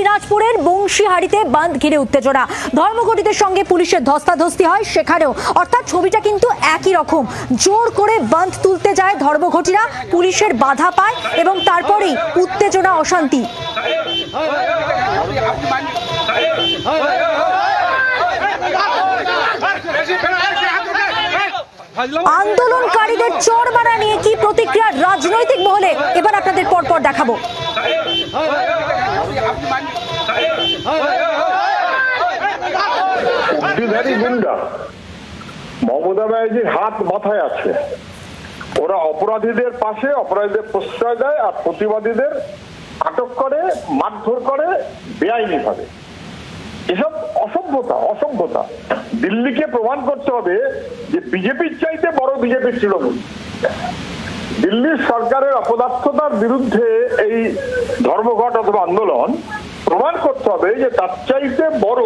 দিনাজপুরের বংশীহারিতে বাঁধ ঘিরে উত্তেজনা। ধর্মঘটীদের সঙ্গে পুলিশের ধস্তাধস্তি হয় সেখানেও, অর্থাৎ ছবিটা কিন্তু একই রকম। জোর করে বাঁধ তুলতে যায় ধর্মঘটীরা, পুলিশের বাধা পায় এবং তারপরেই উত্তেজনা, অশান্তি। আন্দোলনকারীদের চড় মারা নিয়ে কি প্রতিক্রিয়া রাজনৈতিক মহলে, এবার আপনাদের পরপর দেখাবো। মমতা ব্যানার্জির হাত মাথায় আছে। ওরা অপরাধীদের পাশে, অপরাধীদের প্রশ্রয় দেয় আর প্রতিবাদীদের আটক করে, মারধর করে বেআইনি ভাবে। এসব অসভ্যতা। দিল্লিকে প্রমাণ করতে হবে যে বিজেপির চাইতে বড় বিজেপির তৃণমূল। দিল্লির সরকারের অপদার্থতার বিরুদ্ধে এই ধর্মঘট অথবা আন্দোলন প্রমাণ করতে হবে যে তার চাইতে বড়